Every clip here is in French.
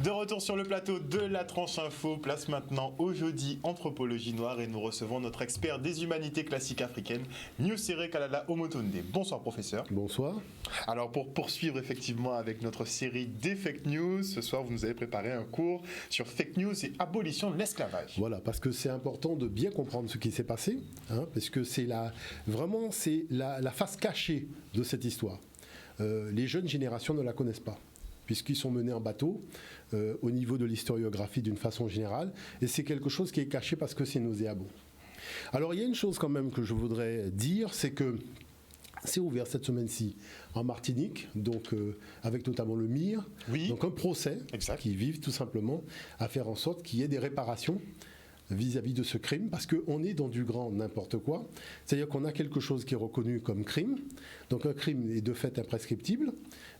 De retour sur le plateau de la Tranche Info, place maintenant au jeudi Anthropologie Noire et nous recevons notre expert des humanités classiques africaines, Nusere Kalala Omotonde. Bonsoir professeur. Bonsoir. Alors pour poursuivre effectivement avec notre série des fake news, ce soir vous nous avez préparé un cours sur fake news et abolition de l'esclavage. Voilà, parce que c'est important de bien comprendre ce qui s'est passé, parce que c'est la face cachée de cette histoire. Les jeunes générations ne la connaissent pas, puisqu'ils sont menés en bateau au niveau de l'historiographie d'une façon générale, et c'est quelque chose qui est caché parce que c'est nauséabond. Alors il y a une chose quand même que je voudrais dire, c'est que c'est ouvert cette semaine-ci en Martinique, donc avec notamment le MIR, oui. Donc un procès qui vise tout simplement à faire en sorte qu'il y ait des réparations vis-à-vis de ce crime, parce qu'on est dans du grand n'importe quoi. C'est-à-dire qu'on a quelque chose qui est reconnu comme crime, donc un crime est de fait imprescriptible,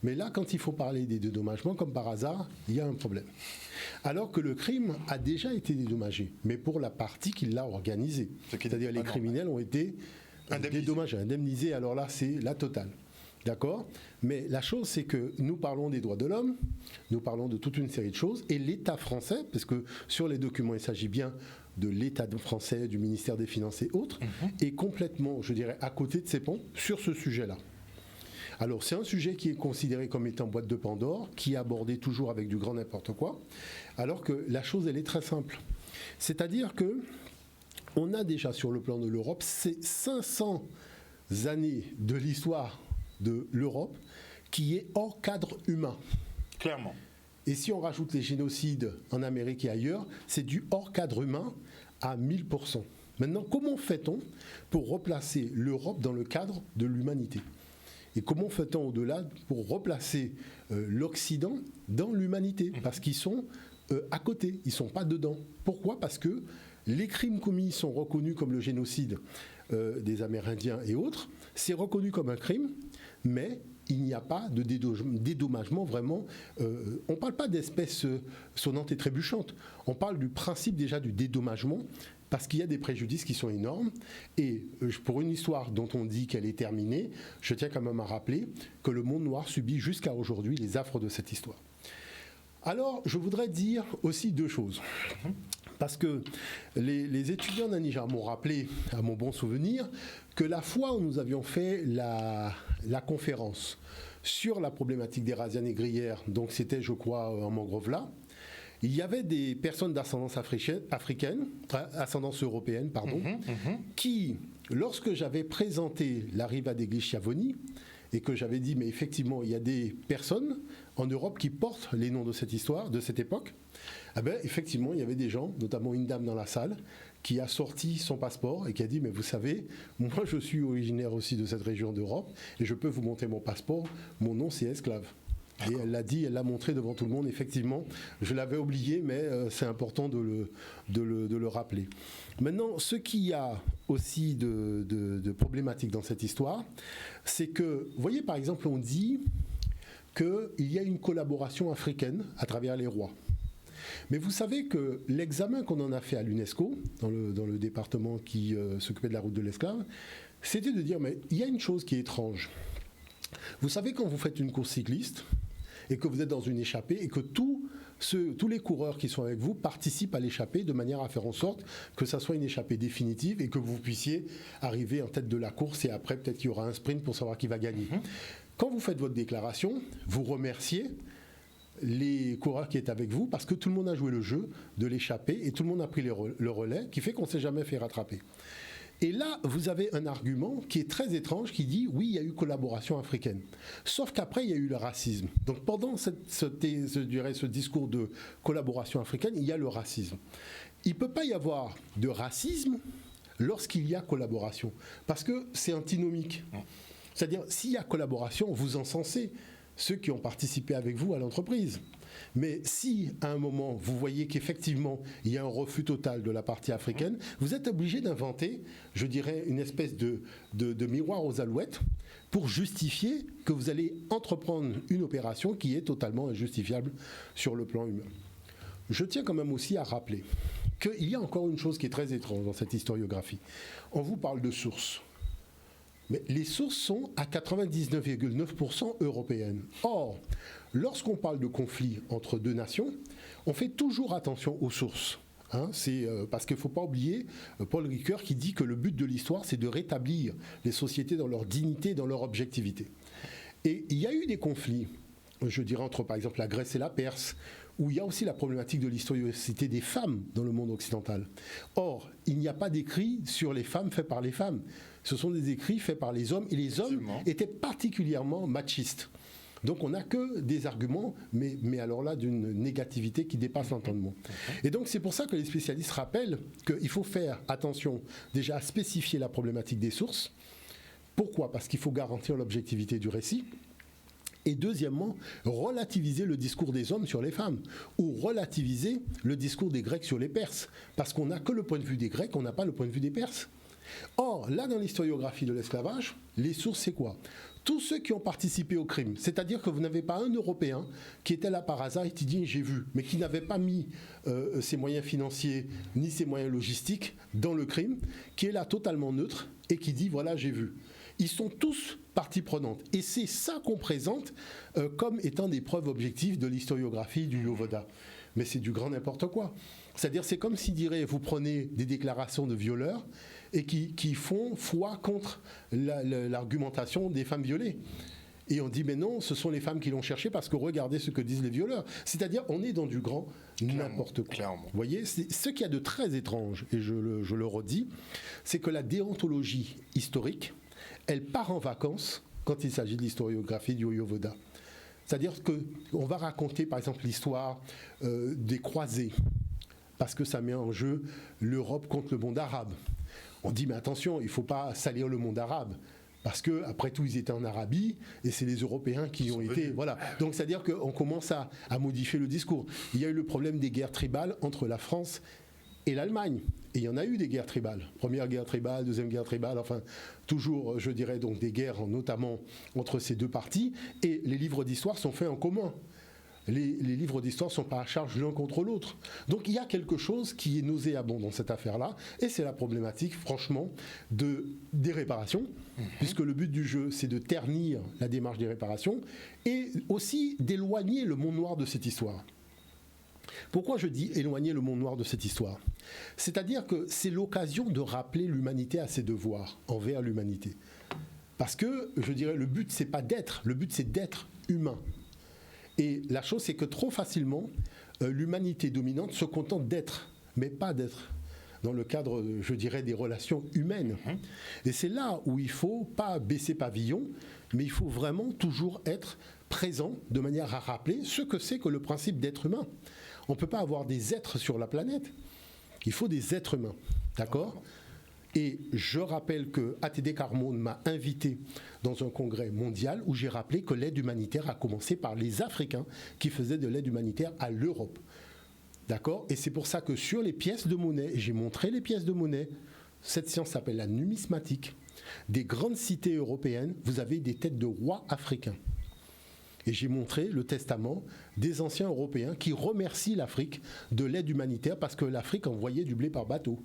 mais là, quand il faut parler des dédommagements, comme par hasard, il y a un problème. Alors que le crime a déjà été dédommagé, mais pour la partie qui l'a organisé. C'est-à-dire les criminels ont été dédommagés, indemnisés, alors là, c'est la totale. D'accord ? Mais la chose, c'est que nous parlons des droits de l'homme, nous parlons de toute une série de choses, et l'État français, parce que sur les documents, il s'agit bien de l'État français, du ministère des Finances et autres, est complètement, je dirais, à côté de ses ponts sur ce sujet-là. Alors, c'est un sujet qui est considéré comme étant boîte de Pandore, qui est abordé toujours avec du grand n'importe quoi, alors que la chose, elle est très simple. C'est-à-dire que on a déjà sur le plan de l'Europe ces 500 années de l'histoire de l'Europe qui est hors cadre humain. Clairement. Et si on rajoute les génocides en Amérique et ailleurs, c'est du hors cadre humain à 1000%. Maintenant, comment fait-on pour replacer l'Europe dans le cadre de l'humanité ? Et comment fait-on au-delà pour replacer l'Occident dans l'humanité ? Parce qu'ils sont à côté, ils ne sont pas dedans. Pourquoi ? Parce que les crimes commis sont reconnus comme le génocide des Amérindiens et autres. C'est reconnu comme un crime, mais il n'y a pas de dédommagement vraiment. On ne parle pas d'espèces sonnantes et trébuchantes. On parle du principe déjà du dédommagement, parce qu'il y a des préjudices qui sont énormes. Et pour une histoire dont on dit qu'elle est terminée, je tiens quand même à rappeler que le monde noir subit jusqu'à aujourd'hui les affres de cette histoire. Alors, je voudrais dire aussi deux choses. Parce que les étudiants d'un Niger m'ont rappelé, à mon bon souvenir, que la fois où nous avions fait la conférence sur la problématique des razzias négrières, donc c'était, je crois, en Mongrove-là, il y avait des personnes d'ascendance ascendance européenne, qui, lorsque j'avais présenté la riva degli Schiavoni, et que j'avais dit, mais effectivement, il y a des personnes en Europe qui portent les noms de cette histoire, de cette époque, eh bien, effectivement, il y avait des gens, notamment une dame dans la salle, qui a sorti son passeport et qui a dit, mais vous savez, moi je suis originaire aussi de cette région d'Europe, et je peux vous montrer mon passeport, mon nom c'est esclave. Et elle l'a dit, elle l'a montré devant tout le monde, effectivement. Je l'avais oublié, mais c'est important de le rappeler. Maintenant, ce qu'il y a aussi de problématique dans cette histoire, c'est que, vous voyez, par exemple, on dit qu'il y a une collaboration africaine à travers les rois. Mais vous savez que l'examen qu'on en a fait à l'UNESCO, dans le département qui s'occupait de la route de l'esclave, c'était de dire, mais il y a une chose qui est étrange. Vous savez, quand vous faites une course cycliste et que vous êtes dans une échappée et que tous les coureurs qui sont avec vous participent à l'échappée de manière à faire en sorte que ça soit une échappée définitive et que vous puissiez arriver en tête de la course et après peut-être qu'il y aura un sprint pour savoir qui va gagner. Quand vous faites votre déclaration, vous remerciez les coureurs qui étaient avec vous parce que tout le monde a joué le jeu de l'échappée et tout le monde a pris le relais qui fait qu'on ne s'est jamais fait rattraper. Et là, vous avez un argument qui est très étrange, qui dit, oui, il y a eu collaboration africaine. Sauf qu'après, il y a eu le racisme. Donc pendant ce discours de collaboration africaine, il y a le racisme. Il ne peut pas y avoir de racisme lorsqu'il y a collaboration, parce que c'est antinomique. C'est-à-dire, s'il y a collaboration, vous encensez ceux qui ont participé avec vous à l'entreprise. Mais si, à un moment, vous voyez qu'effectivement, il y a un refus total de la partie africaine, vous êtes obligé d'inventer, je dirais, une espèce de miroir aux alouettes pour justifier que vous allez entreprendre une opération qui est totalement injustifiable sur le plan humain. Je tiens quand même aussi à rappeler qu'il y a encore une chose qui est très étrange dans cette historiographie. On vous parle de sources. Mais les sources sont à 99,9% européennes. Or, lorsqu'on parle de conflit entre deux nations, on fait toujours attention aux sources. C'est parce qu'il ne faut pas oublier Paul Ricoeur qui dit que le but de l'histoire, c'est de rétablir les sociétés dans leur dignité, dans leur objectivité. Et il y a eu des conflits, je dirais, entre par exemple la Grèce et la Perse, où il y a aussi la problématique de l'historicité des femmes dans le monde occidental. Or, il n'y a pas d'écrits sur les femmes faits par les femmes. Ce sont des écrits faits par les hommes, et les hommes étaient particulièrement machistes. Donc on n'a que des arguments, mais alors là d'une négativité qui dépasse l'entendement. Et donc c'est pour ça que les spécialistes rappellent qu'il faut faire attention déjà à spécifier la problématique des sources. Pourquoi ? Parce qu'il faut garantir l'objectivité du récit. Et deuxièmement, relativiser le discours des hommes sur les femmes, ou relativiser le discours des Grecs sur les Perses, parce qu'on n'a que le point de vue des Grecs, on n'a pas le point de vue des Perses. Or, là, dans l'historiographie de l'esclavage, les sources, c'est quoi ? Tous ceux qui ont participé au crime, c'est-à-dire que vous n'avez pas un Européen qui était là par hasard et qui dit « j'ai vu », mais qui n'avait pas mis ses moyens financiers ni ses moyens logistiques dans le crime, qui est là totalement neutre et qui dit « voilà, j'ai vu ». Ils sont tous partie prenante. Et c'est ça qu'on présente comme étant des preuves objectives de l'historiographie du Yovoda. Mais c'est du grand n'importe quoi. C'est-à-dire, c'est comme si, vous prenez des déclarations de violeurs et qui font foi contre l'argumentation des femmes violées. Et on dit, mais non, ce sont les femmes qui l'ont cherché parce que regardez ce que disent les violeurs. C'est-à-dire, on est dans du grand n'importe quoi. Clairement. Vous voyez, ce qu'il y a de très étrange, et je le redis, c'est que la déontologie historique, elle part en vacances quand il s'agit de l'historiographie du Yovoda. C'est-à-dire qu'on va raconter, par exemple, l'histoire des croisés, parce que ça met en jeu l'Europe contre le monde arabe. On dit, mais attention, il ne faut pas salir le monde arabe, parce qu'après tout, ils étaient en Arabie, et c'est les Européens qui ont été... Voilà. Donc, c'est-à-dire qu'on commence à modifier le discours. Il y a eu le problème des guerres tribales entre la France et l'Allemagne. Et il y en a eu des guerres tribales. Première guerre tribale, deuxième guerre tribale, enfin, toujours, je dirais, donc des guerres, notamment entre ces deux parties. Et les livres d'histoire sont faits en commun. Les livres d'histoire ne sont pas à charge l'un contre l'autre. Donc il y a quelque chose qui est nauséabond dans cette affaire-là, et c'est la problématique, franchement, des réparations, puisque le but du jeu, c'est de ternir la démarche des réparations, et aussi d'éloigner le monde noir de cette histoire. Pourquoi je dis éloigner le monde noir de cette histoire ? C'est-à-dire que c'est l'occasion de rappeler l'humanité à ses devoirs envers l'humanité. Parce que, je dirais, le but, c'est pas d'être, le but, c'est d'être humain. Et la chose, c'est que trop facilement, l'humanité dominante se contente d'être, mais pas d'être dans le cadre, je dirais, des relations humaines. Et c'est là où il ne faut pas baisser pavillon, mais il faut vraiment toujours être présent de manière à rappeler ce que c'est que le principe d'être humain. On ne peut pas avoir des êtres sur la planète. Il faut des êtres humains. D'accord ? Et je rappelle que ATD Carmone m'a invité dans un congrès mondial où j'ai rappelé que l'aide humanitaire a commencé par les Africains qui faisaient de l'aide humanitaire à l'Europe. D'accord ? Et c'est pour ça que sur les pièces de monnaie, et j'ai montré les pièces de monnaie, cette science s'appelle la numismatique, des grandes cités européennes, vous avez des têtes de rois africains. Et j'ai montré le testament des anciens Européens qui remercient l'Afrique de l'aide humanitaire parce que l'Afrique envoyait du blé par bateau.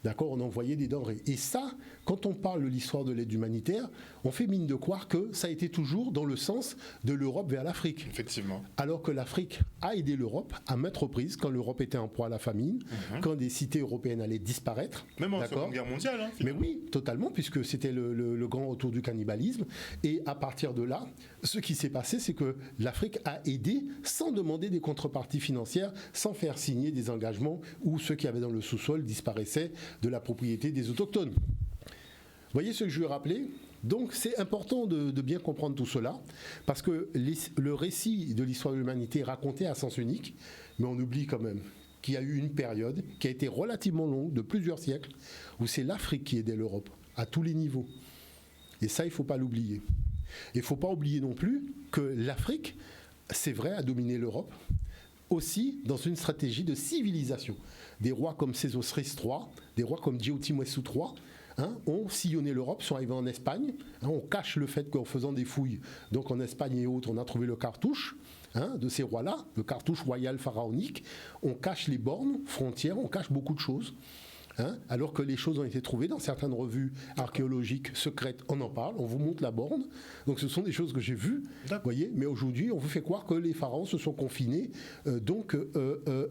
D'accord, on envoyait des denrées. Et ça, quand on parle de l'histoire de l'aide humanitaire, on fait mine de croire que ça a été toujours dans le sens de l'Europe vers l'Afrique. Effectivement. Alors que l'Afrique a aidé l'Europe à maintes reprises, quand l'Europe était en proie à la famine, quand des cités européennes allaient disparaître. Même en Seconde Guerre mondiale. Mais oui, totalement, puisque c'était le grand retour du cannibalisme. Et à partir de là, ce qui s'est passé, c'est que l'Afrique a aidé sans demander des contreparties financières, sans faire signer des engagements où ceux qui avaient dans le sous-sol disparaissaient de la propriété des autochtones. Vous voyez ce que je veux rappeler ? Donc c'est important de bien comprendre tout cela, parce que le récit de l'histoire de l'humanité est raconté à sens unique, mais on oublie quand même qu'il y a eu une période qui a été relativement longue, de plusieurs siècles, où c'est l'Afrique qui aidait l'Europe, à tous les niveaux. Et ça, il ne faut pas l'oublier. Et il ne faut pas oublier non plus que l'Afrique, c'est vrai, a dominé l'Europe, aussi dans une stratégie de civilisation. Des rois comme Sésostris III, des rois comme Djéotimouessou III, ont sillonné l'Europe, sont arrivés en Espagne. On cache le fait qu'en faisant des fouilles, donc en Espagne et autres, on a trouvé le cartouche de ces rois-là, le cartouche royal pharaonique. On cache les bornes frontières, on cache beaucoup de choses. alors que les choses ont été trouvées dans certaines revues archéologiques secrètes. On en parle, on vous montre la borne. Donc ce sont des choses que j'ai vues, voyez. Mais aujourd'hui, on vous fait croire que les pharaons se sont confinés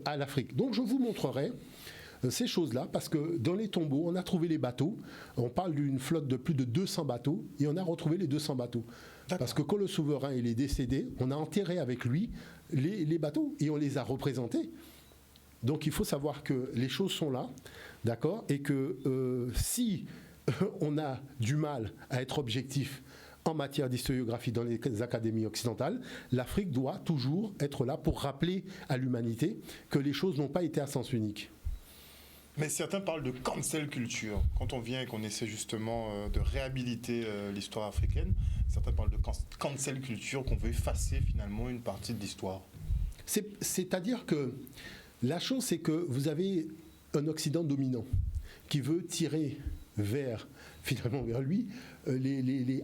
à l'Afrique. Donc je vous montrerai ces choses-là, parce que dans les tombeaux, on a trouvé les bateaux. On parle d'une flotte de plus de 200 bateaux, et on a retrouvé les 200 bateaux. Parce que quand le souverain il est décédé, on a enterré avec lui les bateaux, et on les a représentés. Donc il faut savoir que les choses sont là, d'accord, et que si on a du mal à être objectif en matière d'historiographie dans les académies occidentales, l'Afrique doit toujours être là pour rappeler à l'humanité que les choses n'ont pas été à sens unique. Mais certains parlent de cancel culture. Quand on vient et qu'on essaie justement de réhabiliter l'histoire africaine, certains parlent de cancel culture, qu'on veut effacer finalement une partie de l'histoire. C'est-à-dire que la chose, c'est que vous avez un Occident dominant qui veut tirer finalement vers lui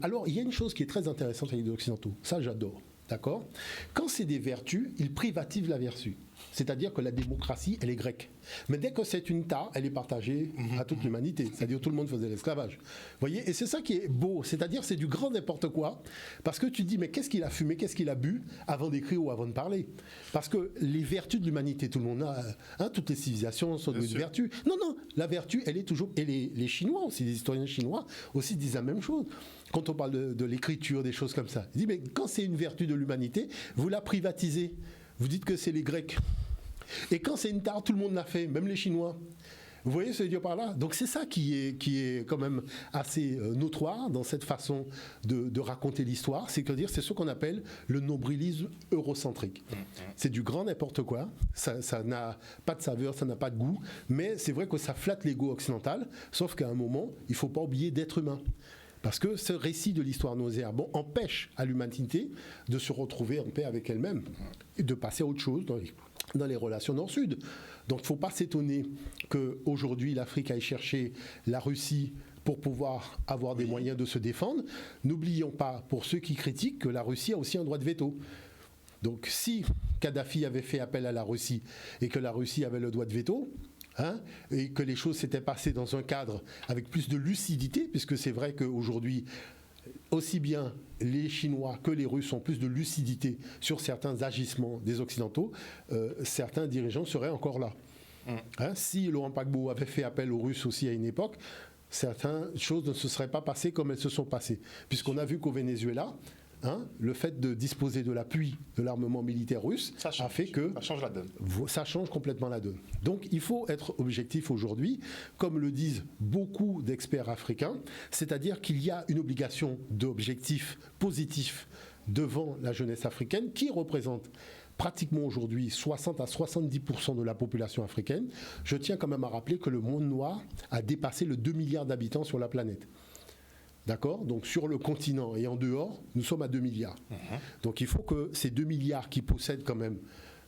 Alors, il y a une chose qui est très intéressante avec les Occidentaux. Ça, j'adore. D'accord ? Quand c'est des vertus, ils privatisent la vertu. C'est-à-dire que la démocratie, elle est grecque. Mais dès que c'est une tare, elle est partagée à toute l'humanité. C'est-à-dire que tout le monde faisait l'esclavage. Vous voyez ? Et c'est ça qui est beau. C'est-à-dire c'est du grand n'importe quoi. Parce que tu dis, mais qu'est-ce qu'il a fumé, qu'est-ce qu'il a bu avant d'écrire ou avant de parler ? Parce que les vertus de l'humanité, tout le monde a, toutes les civilisations sont des vertus. Non, la vertu, elle est toujours... Et les Chinois aussi, les historiens chinois aussi disent la même chose. Quand on parle de l'écriture, des choses comme ça. Ils disent, mais quand c'est une vertu de l'humanité, vous la privatisez. Vous dites que c'est les Grecs. Et quand c'est une tare, tout le monde l'a fait, même les Chinois. Vous voyez ce que je veux dire par là ? Donc c'est ça qui est quand même assez notoire dans cette façon de raconter l'histoire. C'est ce qu'on appelle le nombrilisme eurocentrique. C'est du grand n'importe quoi. Ça n'a pas de saveur, ça n'a pas de goût. Mais c'est vrai que ça flatte l'ego occidental. Sauf qu'à un moment, il ne faut pas oublier d'être humain. Parce que ce récit de l'histoire nauséabonde empêche à l'humanité de se retrouver en paix avec elle-même et de passer à autre chose dans les relations nord-sud. Donc il ne faut pas s'étonner qu'aujourd'hui l'Afrique aille chercher la Russie pour pouvoir avoir des moyens de se défendre. N'oublions pas, pour ceux qui critiquent, que la Russie a aussi un droit de veto. Donc si Kadhafi avait fait appel à la Russie et que la Russie avait le droit de veto, et que les choses s'étaient passées dans un cadre avec plus de lucidité, puisque c'est vrai qu'aujourd'hui, aussi bien les Chinois que les Russes ont plus de lucidité sur certains agissements des Occidentaux, certains dirigeants seraient encore là. Si Laurent Gbagbo avait fait appel aux Russes aussi à une époque, certaines choses ne se seraient pas passées comme elles se sont passées. Puisqu'on a vu qu'au Venezuela, le fait de disposer de l'appui de l'armement militaire russe a fait que ça change la donne. Ça change complètement la donne. Donc il faut être objectif aujourd'hui, comme le disent beaucoup d'experts africains, c'est-à-dire qu'il y a une obligation d'objectif positif devant la jeunesse africaine qui représente pratiquement aujourd'hui 60 à 70% de la population africaine. Je tiens quand même à rappeler que le monde noir a dépassé le 2 milliards d'habitants sur la planète. D'accord ? Donc sur le continent et en dehors, nous sommes à 2 milliards. Donc il faut que ces 2 milliards qui possèdent quand même,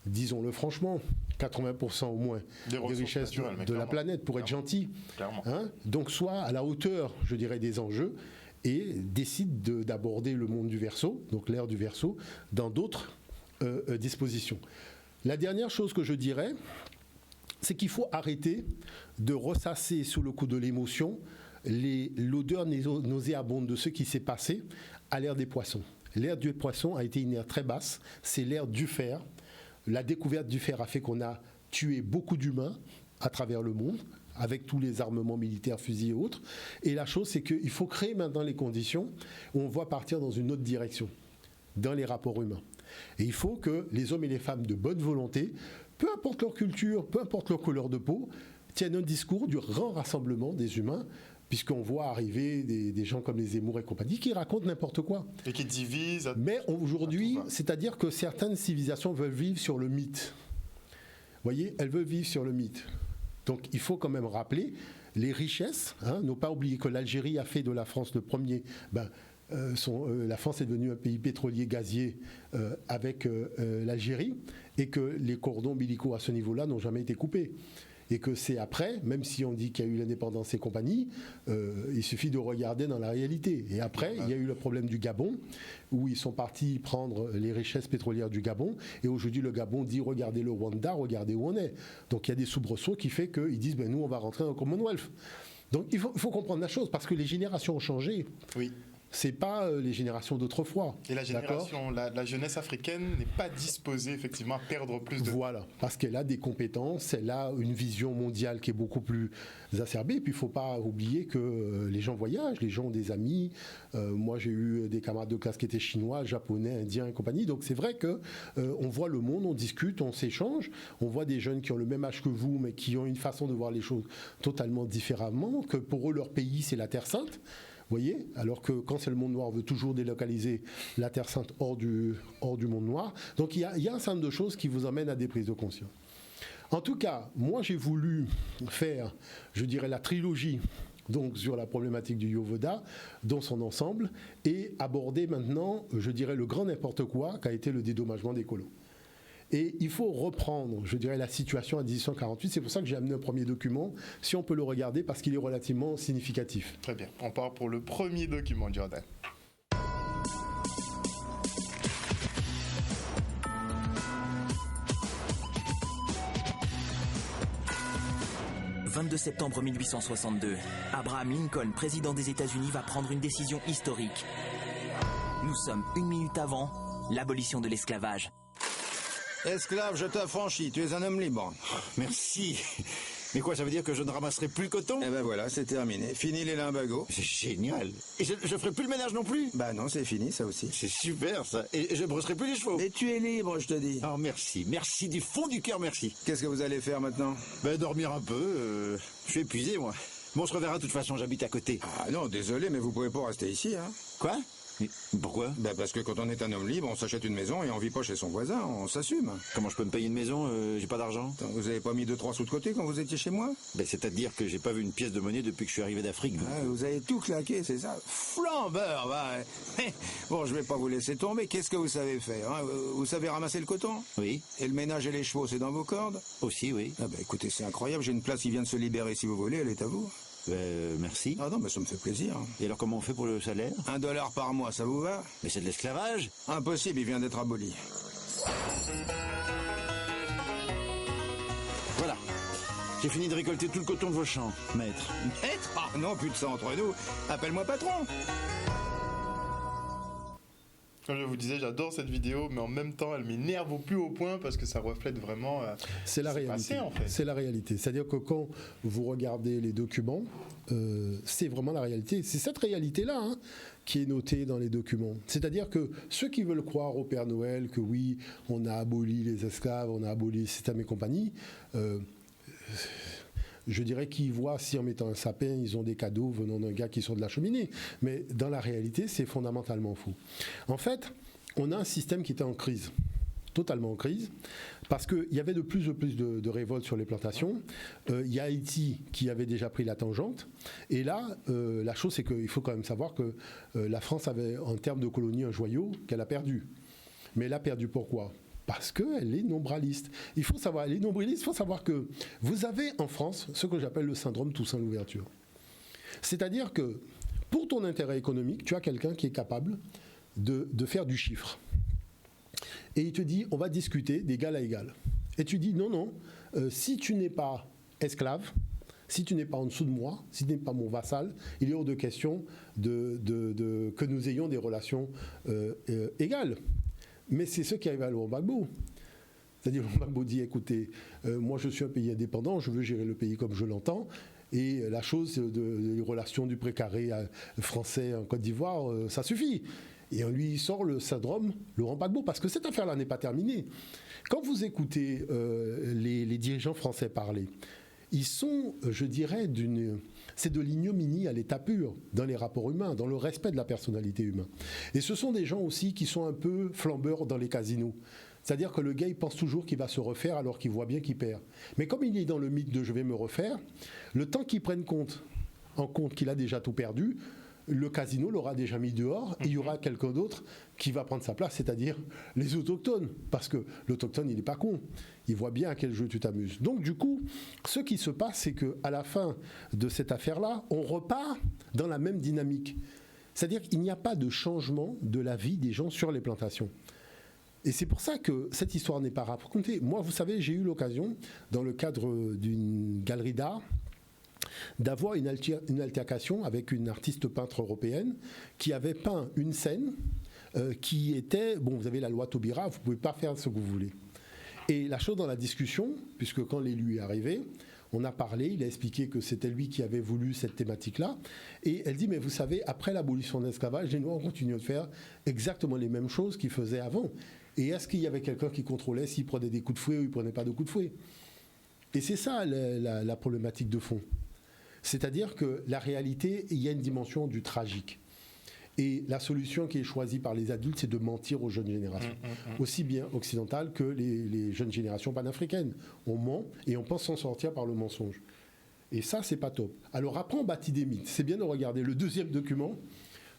disons-le franchement, 80% au moins des richesses de la planète, pour être gentil, donc soient à la hauteur, je dirais, des enjeux et décident d'aborder le monde du Verseau, donc l'ère du Verseau, dans d'autres dispositions. La dernière chose que je dirais, c'est qu'il faut arrêter de ressasser sous le coup de l'émotion l'odeur nauséabonde de ce qui s'est passé à l'ère des poissons. L'ère du poisson a été une ère très basse, c'est l'ère du fer. La découverte du fer a fait qu'on a tué beaucoup d'humains à travers le monde, avec tous les armements militaires, fusils et autres. Et la chose, c'est qu'il faut créer maintenant les conditions où on va partir dans une autre direction, dans les rapports humains. Et il faut que les hommes et les femmes de bonne volonté, peu importe leur culture, peu importe leur couleur de peau, tiennent un discours du grand rassemblement des humains, puisqu'on voit arriver des gens comme les Zemmour et compagnie qui racontent n'importe quoi. Et qui divisent. Mais aujourd'hui, c'est-à-dire que certaines civilisations veulent vivre sur le mythe. Vous voyez, elles veulent vivre sur le mythe. Donc il faut quand même rappeler les richesses. Ne pas oublier que l'Algérie a fait de la France le premier... la France est devenue un pays pétrolier gazier avec l'Algérie et que les cordons ombilicaux à ce niveau-là n'ont jamais été coupés. et que c'est après, même si on dit qu'il y a eu l'indépendance et compagnie, il suffit de regarder dans la réalité. Et après, il y a eu le problème du Gabon, où ils sont partis prendre les richesses pétrolières du Gabon, et aujourd'hui le Gabon dit regardez le Rwanda, regardez où on est. Donc il y a des soubresauts qui fait qu'ils disent nous on va rentrer dans le Commonwealth. Donc il faut comprendre la chose, parce que les générations ont changé. Oui. C'est pas les générations d'autrefois. Et la jeunesse africaine n'est pas disposée effectivement à perdre plus de... Voilà, parce qu'elle a des compétences, elle a une vision mondiale qui est beaucoup plus acerbée. Et puis il ne faut pas oublier que les gens voyagent, les gens ont des amis. Moi j'ai eu des camarades de classe qui étaient chinois, japonais, indiens et compagnie. Donc c'est vrai que on voit le monde, on discute, on s'échange. On voit des jeunes qui ont le même âge que vous, mais qui ont une façon de voir les choses totalement différemment, que pour eux leur pays c'est la Terre Sainte. Vous voyez, alors que quand c'est le monde noir, on veut toujours délocaliser la Terre Sainte hors du monde noir. Donc il y a un certain nombre de choses qui vous emmènent à des prises de conscience. En tout cas, moi j'ai voulu faire, je dirais, la trilogie donc sur la problématique du Yovoda dans son ensemble et aborder maintenant, je dirais, le grand n'importe quoi qu'a été le dédommagement des colons. Et il faut reprendre, je dirais, la situation à 1848. C'est pour ça que j'ai amené un premier document, si on peut le regarder, parce qu'il est relativement significatif. Très bien. On part pour le premier document, Jordan. « 22 septembre 1862, Abraham Lincoln, président des États-Unis, va prendre une décision historique. Nous sommes 1 minute avant l'abolition de l'esclavage. » Esclave, je t'affranchis, tu es un homme libre. Merci. Mais quoi, ça veut dire que je ne ramasserai plus le coton? Eh ben voilà, c'est terminé. Fini les limbagos. C'est génial. Et je ferai plus le ménage non plus? Bah non, c'est fini, ça aussi. C'est super, ça. Et je brosserai plus les chevaux? Mais tu es libre, je te dis. Oh, merci. Merci du fond du cœur, merci. Qu'est-ce que vous allez faire maintenant? Ben, dormir un peu. Je suis épuisé, moi. Bon, on se reverra de toute façon, j'habite à côté. Ah non, désolé, mais vous pouvez pas rester ici, hein. Quoi? Mais pourquoi? Ben parce que quand on est un homme libre, on s'achète une maison et on vit pas chez son voisin, on s'assume. Comment je peux me payer une maison? J'ai pas d'argent. Vous avez pas mis 2-3 sous de côté quand vous étiez chez moi? Ben, c'est-à-dire que j'ai pas vu une pièce de monnaie depuis que je suis arrivé d'Afrique. Ah, vous avez tout claqué, c'est ça? Flambeur, va. Bon, je vais pas vous laisser tomber. Qu'est-ce que vous savez faire, hein? Vous savez ramasser le coton? Oui. Et le ménage et les chevaux, c'est dans vos cordes? Aussi, oui. Ah ben écoutez, c'est incroyable, j'ai une place qui vient de se libérer, si vous voulez, elle est à vous. Merci. Ah non, mais ça me fait plaisir. Et alors comment on fait pour le salaire? $1 par mois, ça vous va? Mais c'est de l'esclavage. Impossible, il vient d'être aboli. Voilà. J'ai fini de récolter tout le coton de vos champs, maître. Maître? Ah non, plus de ça entre nous. Appelle-moi patron. Comme je vous disais, j'adore cette vidéo, mais en même temps, elle m'énerve au plus haut point parce que ça reflète vraiment. C'est la réalité. Passé, en fait. C'est la réalité. C'est-à-dire que quand vous regardez les documents, c'est vraiment la réalité. C'est cette réalité-là qui est notée dans les documents. C'est-à-dire que ceux qui veulent croire au Père Noël, que oui, on a aboli les esclaves, on a aboli le système et compagnie, je dirais qu'ils voient si en mettant un sapin, ils ont des cadeaux venant d'un gars qui sort de la cheminée. Mais dans la réalité, c'est fondamentalement faux. En fait, on a un système qui était en crise, totalement en crise, parce qu'il y avait de plus en plus de révoltes sur les plantations. Il y a Haïti qui avait déjà pris la tangente. Et là, la chose, c'est qu'il faut quand même savoir que la France avait, en termes de colonie, un joyau qu'elle a perdu. Mais elle a perdu pourquoi ? Parce qu'elle est nombraliste. Il faut savoir, elle est nombriliste, il faut savoir que vous avez en France ce que j'appelle le syndrome Toussaint Louverture. C'est-à-dire que pour ton intérêt économique, tu as quelqu'un qui est capable de faire du chiffre. Et il te dit, on va discuter d'égal à égal. Et tu dis, non, si tu n'es pas esclave, si tu n'es pas en dessous de moi, si tu n'es pas mon vassal, il est hors de question que nous ayons des relations égales. Mais c'est ce qui arrive à Laurent Gbagbo. C'est-à-dire Laurent Gbagbo dit, écoutez, moi je suis un pays indépendant, je veux gérer le pays comme je l'entends, et la chose des relations du précaré français en Côte d'Ivoire, ça suffit. Et on lui sort le syndrome Laurent Gbagbo, parce que cette affaire-là n'est pas terminée. Quand vous écoutez les dirigeants français parler, ils sont, je dirais, c'est de l'ignominie à l'état pur dans les rapports humains, dans le respect de la personnalité humaine. Et ce sont des gens aussi qui sont un peu flambeurs dans les casinos. C'est-à-dire que le gars, il pense toujours qu'il va se refaire alors qu'il voit bien qu'il perd. Mais comme il est dans le mythe de « je vais me refaire », le temps qu'il prenne en compte qu'il a déjà tout perdu, le casino l'aura déjà mis dehors et il y aura quelqu'un d'autre qui va prendre sa place, c'est-à-dire les autochtones. Parce que l'autochtone, il n'est pas con. Il voit bien à quel jeu tu t'amuses. Donc du coup, ce qui se passe, c'est qu'à la fin de cette affaire-là, on repart dans la même dynamique. C'est-à-dire qu'il n'y a pas de changement de la vie des gens sur les plantations. Et c'est pour ça que cette histoire n'est pas racontée. Moi, vous savez, j'ai eu l'occasion, dans le cadre d'une galerie d'art, d'avoir une altercation avec une artiste peintre européenne qui avait peint une scène qui était, bon, vous avez la loi Taubira, vous ne pouvez pas faire ce que vous voulez. Et la chose dans la discussion, puisque quand l'élu est arrivé, on a parlé, il a expliqué que c'était lui qui avait voulu cette thématique-là, et elle dit, mais vous savez, après l'abolition de l'esclavage, les Noirs ont continué de faire exactement les mêmes choses qu'ils faisaient avant. Et est-ce qu'il y avait quelqu'un qui contrôlait s'il prenait des coups de fouet ou il ne prenait pas de coups de fouet? Et c'est ça la problématique de fond. C'est-à-dire que la réalité, il y a une dimension du tragique. Et la solution qui est choisie par les adultes, c'est de mentir aux jeunes générations. Aussi bien occidentales que les jeunes générations panafricaines. On ment et on pense s'en sortir par le mensonge. Et ça, c'est pas top. Alors après, on bâtit des mythes. C'est bien de regarder le deuxième document,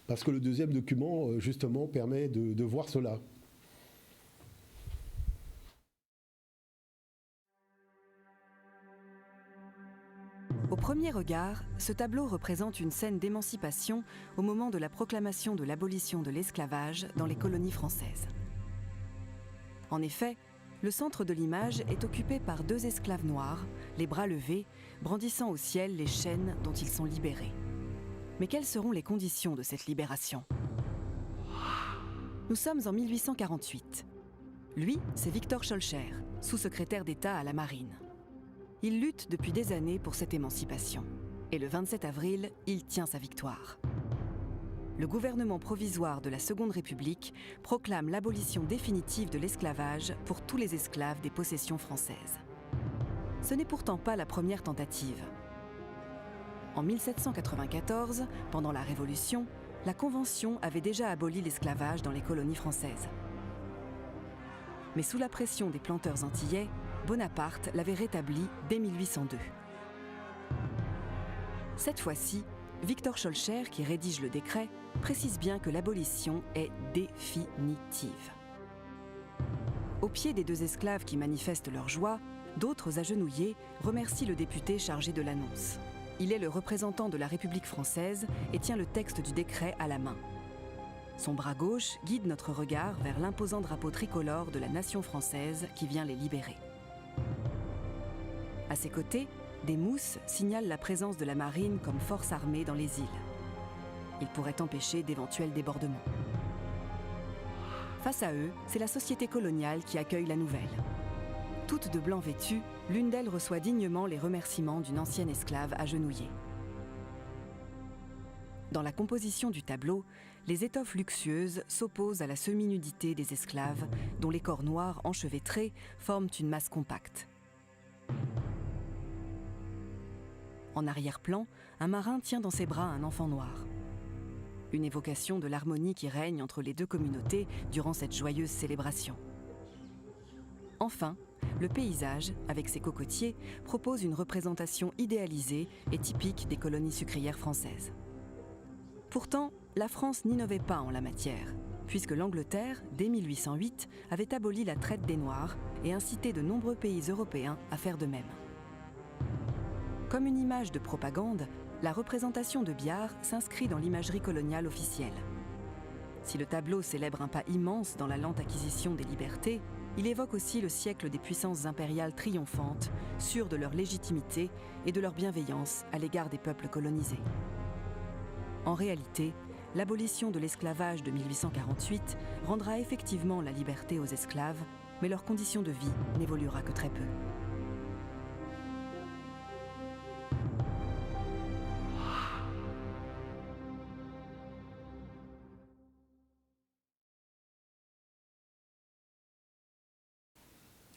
parce que le deuxième document, justement, permet de voir cela. Au premier regard, ce tableau représente une scène d'émancipation au moment de la proclamation de l'abolition de l'esclavage dans les colonies françaises. En effet, le centre de l'image est occupé par 2 esclaves noirs, les bras levés, brandissant au ciel les chaînes dont ils sont libérés. Mais quelles seront les conditions de cette libération ? Nous sommes en 1848. Lui, c'est Victor Schœlcher, sous-secrétaire d'État à la Marine. Il lutte depuis des années pour cette émancipation. Et le 27 avril, il tient sa victoire. Le gouvernement provisoire de la Seconde République proclame l'abolition définitive de l'esclavage pour tous les esclaves des possessions françaises. Ce n'est pourtant pas la première tentative. En 1794, pendant la Révolution, la Convention avait déjà aboli l'esclavage dans les colonies françaises. Mais sous la pression des planteurs antillais, Bonaparte l'avait rétabli dès 1802. Cette fois-ci, Victor Schœlcher, qui rédige le décret, précise bien que l'abolition est définitive. Au pied des 2 esclaves qui manifestent leur joie, d'autres agenouillés remercient le député chargé de l'annonce. Il est le représentant de la République française et tient le texte du décret à la main. Son bras gauche guide notre regard vers l'imposant drapeau tricolore de la nation française qui vient les libérer. À ses côtés, des mousses signalent la présence de la marine comme force armée dans les îles. Ils pourraient empêcher d'éventuels débordements. Face à eux, c'est la société coloniale qui accueille la nouvelle. Toute de blanc vêtue, l'une d'elles reçoit dignement les remerciements d'une ancienne esclave agenouillée. Dans la composition du tableau, les étoffes luxueuses s'opposent à la semi-nudité des esclaves, dont les corps noirs enchevêtrés forment une masse compacte. En arrière-plan, un marin tient dans ses bras un enfant noir. Une évocation de l'harmonie qui règne entre les 2 communautés durant cette joyeuse célébration. Enfin, le paysage, avec ses cocotiers, propose une représentation idéalisée et typique des colonies sucrières françaises. Pourtant, la France n'innovait pas en la matière, puisque l'Angleterre, dès 1808, avait aboli la traite des Noirs et incité de nombreux pays européens à faire de même. Comme une image de propagande, la représentation de Biard s'inscrit dans l'imagerie coloniale officielle. Si le tableau célèbre un pas immense dans la lente acquisition des libertés, il évoque aussi le siècle des puissances impériales triomphantes, sûres de leur légitimité et de leur bienveillance à l'égard des peuples colonisés. En réalité, l'abolition de l'esclavage de 1848 rendra effectivement la liberté aux esclaves, mais leur condition de vie n'évoluera que très peu.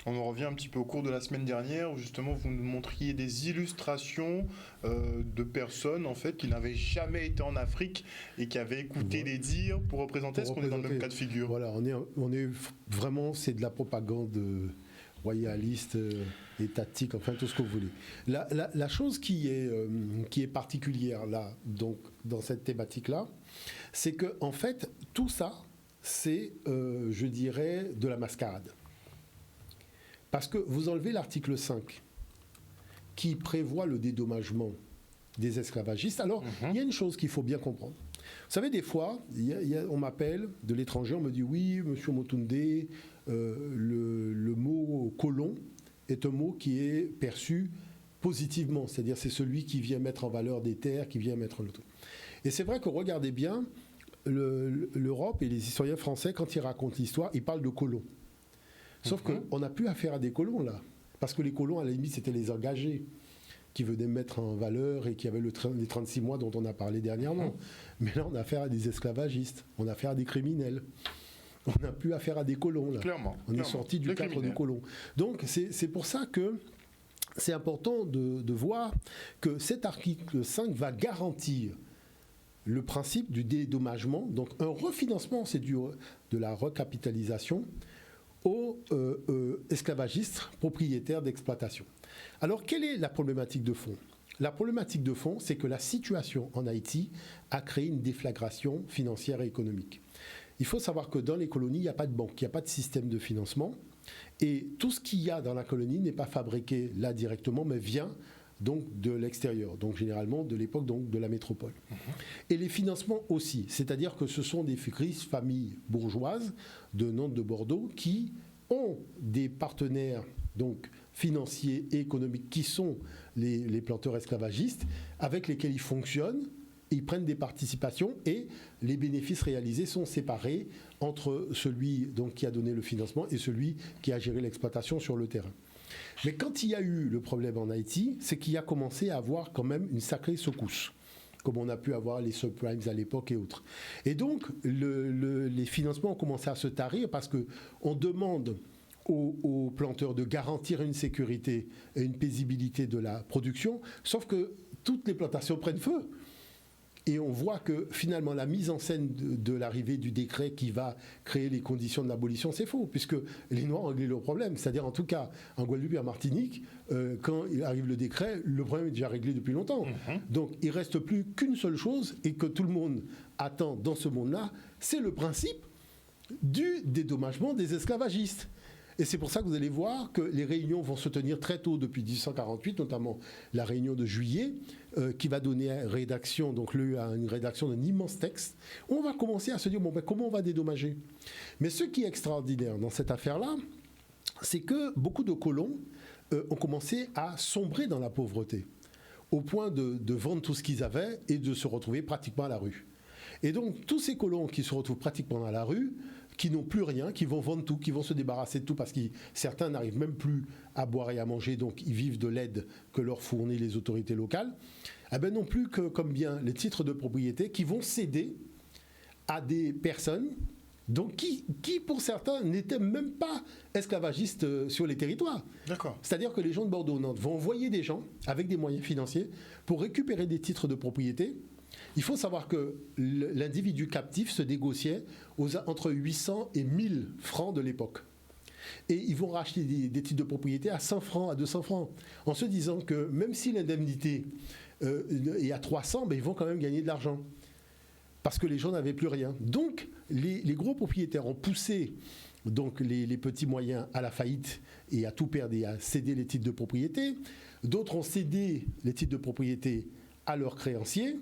On en revient un petit peu au cours de la semaine dernière où justement vous nous montriez des illustrations de personnes en fait qui n'avaient jamais été en Afrique et qui avaient écouté des dires pour représenter. Est-ce qu'on est dans le même cas de figure? Voilà, on est vraiment, c'est de la propagande royaliste, étatique, enfin tout ce que vous voulez. La chose qui est particulière là, donc dans cette thématique-là, c'est que en fait tout ça, c'est, je dirais, de la mascarade. Parce que vous enlevez l'article 5 qui prévoit le dédommagement des esclavagistes. Alors, il y a une chose qu'il faut bien comprendre. Vous savez, des fois, on m'appelle de l'étranger, on me dit « Oui, monsieur Motunde, le mot colon est un mot qui est perçu positivement, c'est-à-dire c'est celui qui vient mettre en valeur des terres, qui vient mettre le tout. » Et c'est vrai que, regardez bien, l'Europe et les historiens français, quand ils racontent l'histoire, ils parlent de colons. Sauf qu'on n'a plus affaire à des colons, là. Parce que les colons, à la limite, c'était les engagés qui venaient mettre en valeur et qui avaient les 36 mois dont on a parlé dernièrement. Mais là, on a affaire à des esclavagistes, on a affaire à des criminels. On n'a plus affaire à des colons, là. Clairement. Est sorti du cadre des colons. Donc, c'est pour ça que c'est important de voir que cet article 5 va garantir le principe du dédommagement, donc un refinancement, c'est de la recapitalisation, aux esclavagistes propriétaires d'exploitation. Alors, quelle est la problématique de fond ? La problématique de fond, c'est que la situation en Haïti a créé une déflagration financière et économique. Il faut savoir que dans les colonies, il n'y a pas de banque, il n'y a pas de système de financement, et tout ce qu'il y a dans la colonie n'est pas fabriqué là directement, mais vient donc de l'extérieur, donc généralement de l'époque donc de la métropole. Et les financements aussi, c'est-à-dire que ce sont des riches familles bourgeoises de Nantes, de Bordeaux, qui ont des partenaires donc financiers et économiques qui sont les planteurs esclavagistes, avec lesquels ils fonctionnent, ils prennent des participations et les bénéfices réalisés sont séparés entre celui donc, qui a donné le financement et celui qui a géré l'exploitation sur le terrain. Mais quand il y a eu le problème en Haïti, c'est qu'il a commencé à avoir quand même une sacrée secousse, comme on a pu avoir les subprimes à l'époque et autres. Et donc, les financements ont commencé à se tarir parce qu'on demande aux planteurs de garantir une sécurité et une paisibilité de la production, sauf que toutes les plantations prennent feu. Et on voit que finalement la mise en scène de l'arrivée du décret qui va créer les conditions de l'abolition, c'est faux, puisque les Noirs ont réglé le problème. C'est-à-dire en tout cas en Guadeloupe et en Martinique, quand il arrive le décret, le problème est déjà réglé depuis longtemps. Donc il ne reste plus qu'une seule chose et que tout le monde attend dans ce monde-là, c'est le principe du dédommagement des esclavagistes. Et c'est pour ça que vous allez voir que les réunions vont se tenir très tôt depuis 1848, notamment la réunion de juillet, qui va donner rédaction, donc lieu à une rédaction d'un immense texte. On va commencer à se dire, comment on va dédommager ? Mais ce qui est extraordinaire dans cette affaire-là, c'est que beaucoup de colons ont commencé à sombrer dans la pauvreté, au point de vendre tout ce qu'ils avaient et de se retrouver pratiquement à la rue. Et donc, tous ces colons qui se retrouvent pratiquement à la rue, qui n'ont plus rien, qui vont vendre tout, qui vont se débarrasser de tout parce que certains n'arrivent même plus à boire et à manger, donc ils vivent de l'aide que leur fournissent les autorités locales, non plus que comme bien les titres de propriété qui vont céder à des personnes donc qui pour certains n'étaient même pas esclavagistes sur les territoires. D'accord. C'est-à-dire que les gens de Bordeaux-Nantes vont envoyer des gens avec des moyens financiers pour récupérer des titres de propriété. Il faut savoir que l'individu captif se négociait entre 800 et 1000 francs de l'époque. Et ils vont racheter des titres de propriété à 100 francs, à 200 francs, en se disant que même si l'indemnité est à 300, ils vont quand même gagner de l'argent. Parce que les gens n'avaient plus rien. Donc, les gros propriétaires ont poussé donc, les petits moyens à la faillite et à tout perdre et à céder les titres de propriété. D'autres ont cédé les titres de propriété à leurs créanciers.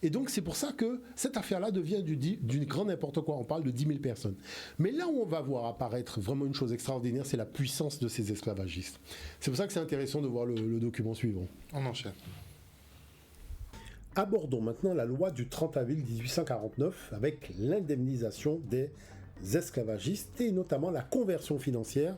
Et donc, c'est pour ça que cette affaire-là devient d'une grande n'importe quoi. On parle de 10 000 personnes. Mais là où on va voir apparaître vraiment une chose extraordinaire, c'est la puissance de ces esclavagistes. C'est pour ça que c'est intéressant de voir le document suivant. On enchaîne. Abordons maintenant la loi du 30 avril 1849 avec l'indemnisation des esclavagistes et notamment la conversion financière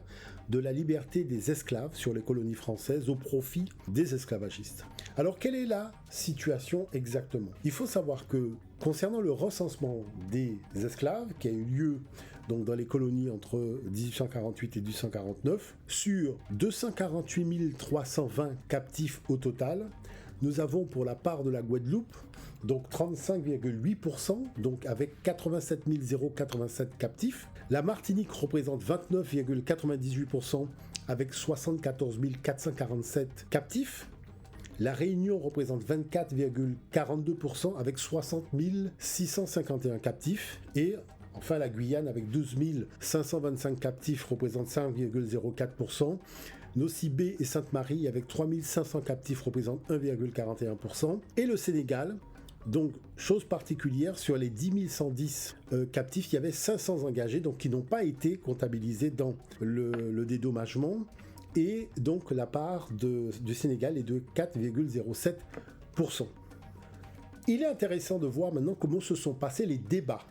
de la liberté des esclaves sur les colonies françaises au profit des esclavagistes. Alors, quelle est la situation exactement ? Il faut savoir que, concernant le recensement des esclaves, qui a eu lieu donc, dans les colonies entre 1848 et 1849, sur 248 320 captifs au total, nous avons pour la part de la Guadeloupe, donc 35,8%, donc avec 87 087 captifs. La Martinique représente 29,98% avec 74 447 captifs. La Réunion représente 24,42% avec 60 651 captifs. Et enfin la Guyane avec 12 525 captifs représente 5,04%. Nosy-Bé et Sainte-Marie avec 3 500 captifs représentent 1,41%. Et le Sénégal, donc chose particulière, sur les 10 110 captifs, il y avait 500 engagés donc qui n'ont pas été comptabilisés dans le dédommagement. Et donc la part du Sénégal est de 4,07%. Il est intéressant de voir maintenant comment se sont passés les débats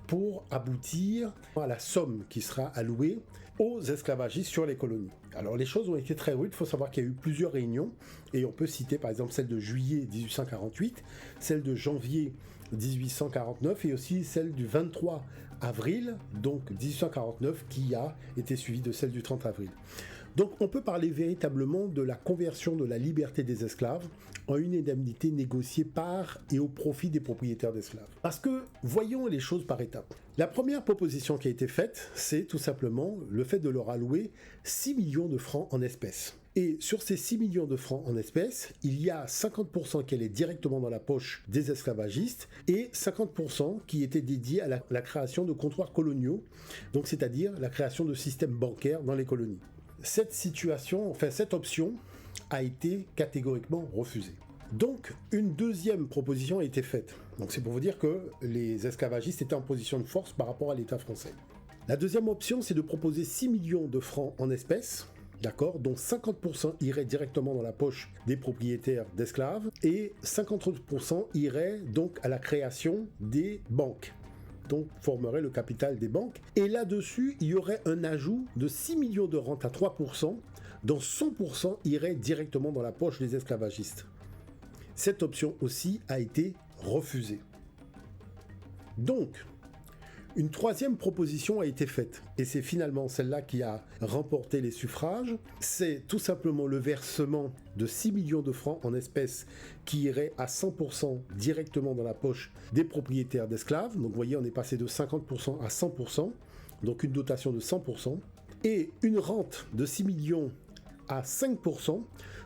pour aboutir à la somme qui sera allouée aux esclavagistes sur les colonies. Alors les choses ont été très rudes, il faut savoir qu'il y a eu plusieurs réunions, et on peut citer par exemple celle de juillet 1848, celle de janvier 1849 et aussi celle du 23 avril, donc 1849, qui a été suivie de celle du 30 avril. Donc on peut parler véritablement de la conversion de la liberté des esclaves en une indemnité négociée par et au profit des propriétaires d'esclaves. Parce que voyons les choses par étapes. La première proposition qui a été faite, c'est tout simplement le fait de leur allouer 6 millions de francs en espèces. Et sur ces 6 millions de francs en espèces, il y a 50% qui allaient directement dans la poche des esclavagistes et 50% qui étaient dédiés à la création de comptoirs coloniaux, donc c'est-à-dire la création de systèmes bancaires dans les colonies. Cette option a été catégoriquement refusée. Donc, une deuxième proposition a été faite. Donc, c'est pour vous dire que les esclavagistes étaient en position de force par rapport à l'État français. La deuxième option, c'est de proposer 6 millions de francs en espèces, d'accord, dont 50% iraient directement dans la poche des propriétaires d'esclaves et 50% iraient donc à la création des banques. Donc formerait le capital des banques. Et là-dessus, il y aurait un ajout de 6 millions de rentes à 3%, dont 100% irait directement dans la poche des esclavagistes. Cette option aussi a été refusée. Donc, une troisième proposition a été faite, et c'est finalement celle-là qui a remporté les suffrages. C'est tout simplement le versement de 6 millions de francs en espèces qui irait à 100% directement dans la poche des propriétaires d'esclaves. Donc vous voyez, on est passé de 50% à 100%, donc une dotation de 100%, et une rente de 6 millions à 5%,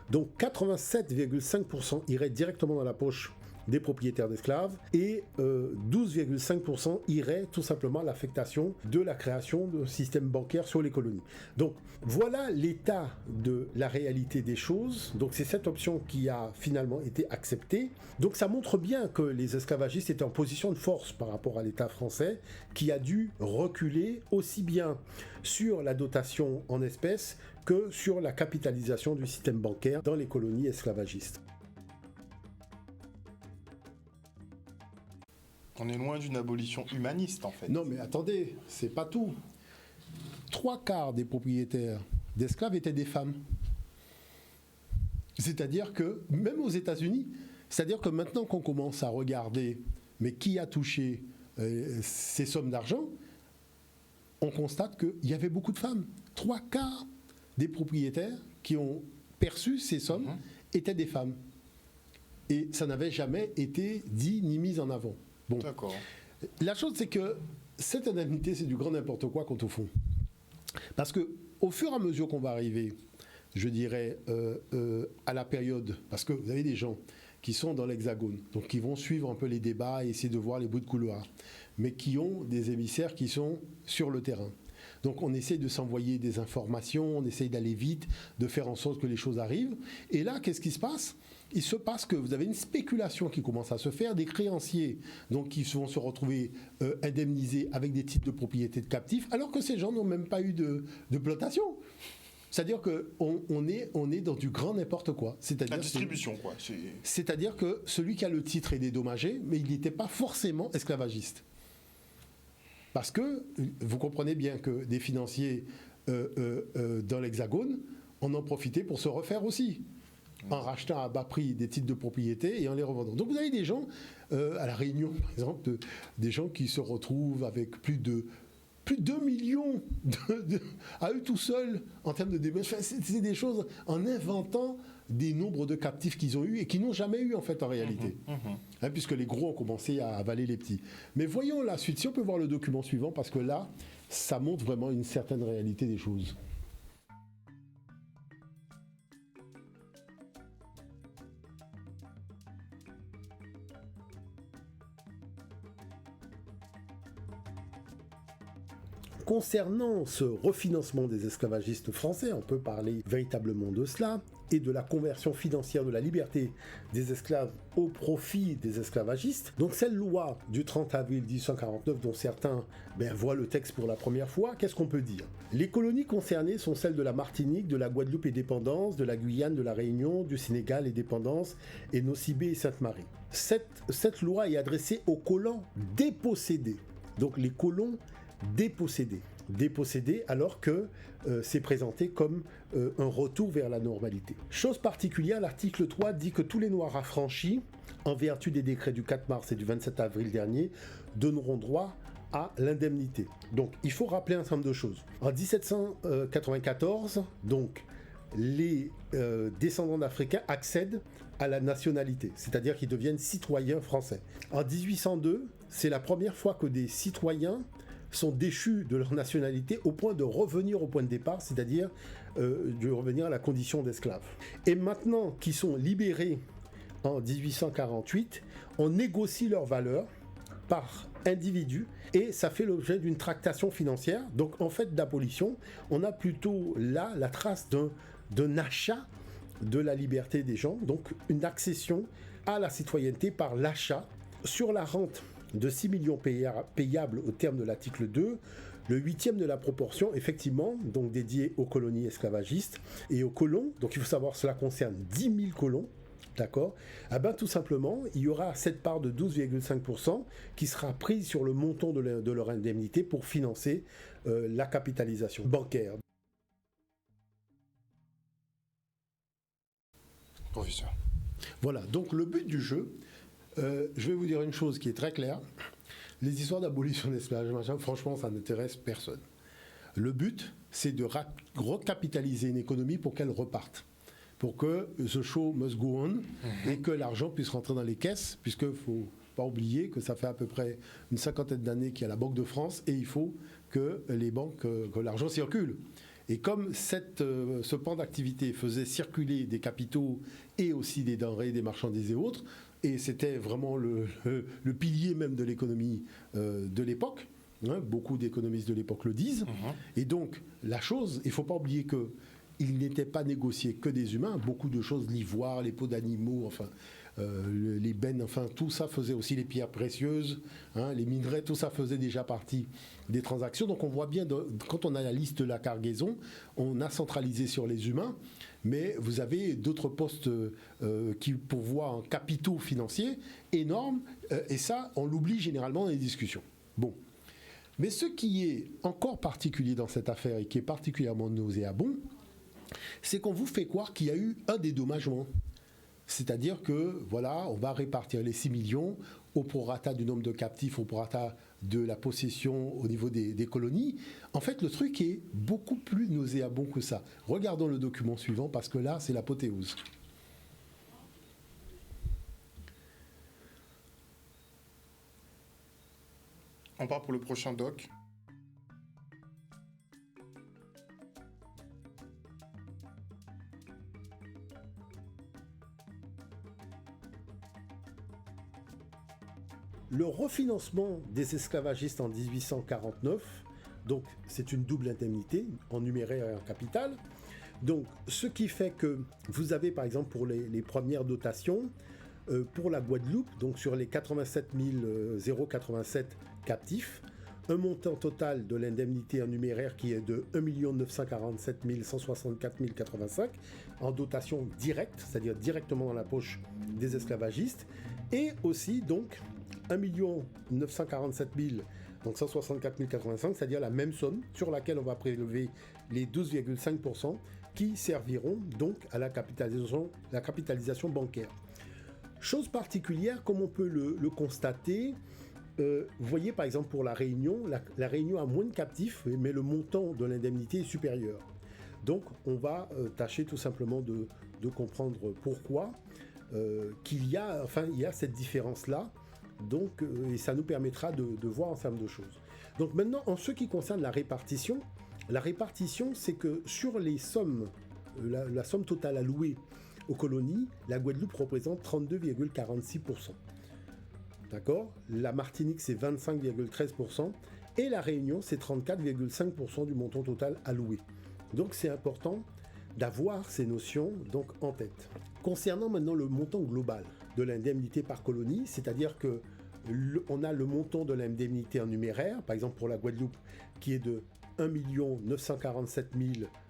donc 87,5% irait directement dans la poche des propriétaires d'esclaves et 12,5% irait tout simplement à l'affectation de la création de systèmes bancaires sur les colonies. Donc voilà l'état de la réalité des choses. Donc c'est cette option qui a finalement été acceptée. Donc ça montre bien que les esclavagistes étaient en position de force par rapport à l'État français qui a dû reculer aussi bien sur la dotation en espèces que sur la capitalisation du système bancaire dans les colonies esclavagistes. On est loin d'une abolition humaniste, en fait. Non, mais attendez, c'est pas tout. 3/4 des propriétaires d'esclaves étaient des femmes. C'est-à-dire que, même aux États-Unis, c'est-à-dire que maintenant qu'on commence à regarder, mais qui a touché ces sommes d'argent, on constate qu'il y avait beaucoup de femmes. 3/4 des propriétaires qui ont perçu ces sommes étaient des femmes. Et ça n'avait jamais été dit ni mis en avant. Bon. D'accord. La chose, c'est que cette indemnité, c'est du grand n'importe quoi quant au fond. Parce que au fur et à mesure qu'on va arriver, je dirais, à la période, parce que vous avez des gens qui sont dans l'Hexagone, donc qui vont suivre un peu les débats et essayer de voir les bouts de couloir, mais qui ont des émissaires qui sont sur le terrain. Donc on essaye de s'envoyer des informations, on essaye d'aller vite, de faire en sorte que les choses arrivent. Et là, qu'est-ce qui se passe ? Il se passe que vous avez une spéculation qui commence à se faire, des créanciers donc, qui vont se retrouver indemnisés avec des titres de propriété de captifs, alors que ces gens n'ont même pas eu de plantation. C'est-à-dire qu'on est dans du grand n'importe quoi. La distribution, quoi. C'est-à-dire que celui qui a le titre est dédommagé, mais il n'était pas forcément esclavagiste. Parce que vous comprenez bien que des financiers dans l'Hexagone en ont profité pour se refaire aussi, en rachetant à bas prix des titres de propriété et en les revendant. Donc vous avez des gens, à La Réunion par exemple, des gens qui se retrouvent avec plus de 2 millions à eux tout seuls en termes de démarches. C'est des choses en inventant des nombres de captifs qu'ils ont eu et qu'ils n'ont jamais eu en fait en réalité. Hein, puisque les gros ont commencé à avaler les petits. Mais voyons la suite. Si on peut voir le document suivant, parce que là, ça montre vraiment une certaine réalité des choses. Concernant ce refinancement des esclavagistes français, on peut parler véritablement de cela, et de la conversion financière de la liberté des esclaves au profit des esclavagistes. Donc cette loi du 30 avril 1849, dont certains voient le texte pour la première fois, qu'est-ce qu'on peut dire? Les colonies concernées sont celles de la Martinique, de la Guadeloupe et dépendance, de la Guyane, de la Réunion, du Sénégal et dépendance, et Nocibé et Sainte-Marie. Cette loi est adressée aux colons dépossédés. Donc les colons dépossédés alors que c'est présenté comme un retour vers la normalité. Chose particulière, l'article 3 dit que tous les Noirs affranchis, en vertu des décrets du 4 mars et du 27 avril dernier, donneront droit à l'indemnité. Donc il faut rappeler un certain nombre de choses. En 1794, donc, les descendants d'Africains accèdent à la nationalité, c'est-à-dire qu'ils deviennent citoyens français. En 1802, c'est la première fois que des citoyens sont déchus de leur nationalité au point de revenir au point de départ, c'est-à-dire de revenir à la condition d'esclave. Et maintenant qu'ils sont libérés en 1848, on négocie leur valeur par individu et ça fait l'objet d'une tractation financière. Donc en fait d'abolition, on a plutôt là la trace d'un achat de la liberté des gens, donc une accession à la citoyenneté par l'achat sur la rente de 6 millions payables au terme de l'article 2, le 8e de la proportion, effectivement, donc dédié aux colonies esclavagistes et aux colons. Donc il faut savoir, cela concerne 10 000 colons, d'accord? Tout simplement, il y aura cette part de 12,5% qui sera prise sur le montant de leur indemnité pour financer la capitalisation bancaire. Professeur. Voilà, donc le but du jeu, je vais vous dire une chose qui est très claire. Les histoires d'abolition de l'esclavage, franchement, ça n'intéresse personne. Le but, c'est de recapitaliser une économie pour qu'elle reparte. Pour que the show must go on et que l'argent puisse rentrer dans les caisses, puisqu'il ne faut pas oublier que ça fait à peu près une 50aine d'années qu'il y a la Banque de France et il faut que les banques, que l'argent circule. Et comme ce pan d'activité faisait circuler des capitaux et aussi des denrées, des marchandises et autres, et c'était vraiment le pilier même de l'économie de l'époque, beaucoup d'économistes de l'époque le disent, et donc la chose, il ne faut pas oublier qu'il n'était pas négocié que des humains, beaucoup de choses, l'ivoire, les peaux d'animaux, enfin... les bennes, enfin tout ça faisait aussi les pierres précieuses, les minerais, tout ça faisait déjà partie des transactions. Donc on voit bien, quand on a la liste de la cargaison, on a centralisé sur les humains, mais vous avez d'autres postes qui pourvoient en capitaux financiers énormes, et ça, on l'oublie généralement dans les discussions. Bon. Mais ce qui est encore particulier dans cette affaire et qui est particulièrement nauséabond, c'est qu'on vous fait croire qu'il y a eu un dédommagement. C'est-à-dire que, voilà, on va répartir les 6 millions au prorata du nombre de captifs, au prorata de la possession au niveau des colonies. En fait, le truc est beaucoup plus nauséabond que ça. Regardons le document suivant, parce que là, c'est l'apothéose. On part pour le prochain doc. Le refinancement des esclavagistes en 1849, donc c'est une double indemnité en numéraire et en capital. Donc ce qui fait que vous avez par exemple pour les premières dotations, pour la Guadeloupe, donc sur les 87 087 captifs, un montant total de l'indemnité en numéraire qui est de 1 947 164 085 en dotation directe, c'est-à-dire directement dans la poche des esclavagistes, et aussi donc 1 947 000, donc 164 085, c'est-à-dire la même somme sur laquelle on va prélever les 12,5% qui serviront donc à la capitalisation bancaire. Chose particulière, comme on peut le constater, vous voyez par exemple pour la Réunion, la Réunion a moins de captifs, mais le montant de l'indemnité est supérieur. Donc on va tâcher tout simplement de comprendre pourquoi il y a cette différence-là. Donc, et ça nous permettra de voir un certain nombre de choses. Donc maintenant, en ce qui concerne la répartition, c'est que sur les sommes, la somme totale allouée aux colonies, la Guadeloupe représente 32,46%. D'accord ? La Martinique, c'est 25,13%. Et la Réunion, c'est 34,5% du montant total alloué. Donc c'est important d'avoir ces notions donc en tête. Concernant maintenant le montant global de l'indemnité par colonie, c'est-à-dire que on a le montant de l'indemnité en numéraire, par exemple pour la Guadeloupe, qui est de 1 947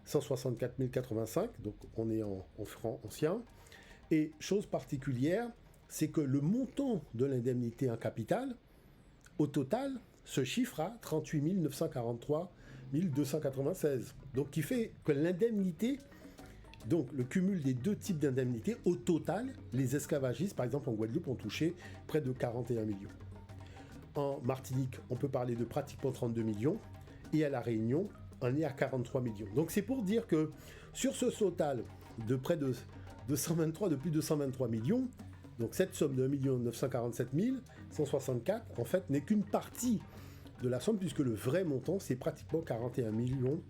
164 085, donc on est en francs anciens. Et chose particulière, c'est que le montant de l'indemnité en capital, au total, se chiffre à 38 943 296. Donc qui fait que l'indemnité, donc le cumul des deux types d'indemnités, au total, les esclavagistes, par exemple en Guadeloupe, ont touché près de 41 millions. En Martinique, on peut parler de pratiquement 32 millions. Et à La Réunion, on est à 43 millions. Donc c'est pour dire que sur ce total de près de plus de 123 millions, donc cette somme de 1 947 164, en fait, n'est qu'une partie de la somme, puisque le vrai montant, c'est pratiquement 41 millions,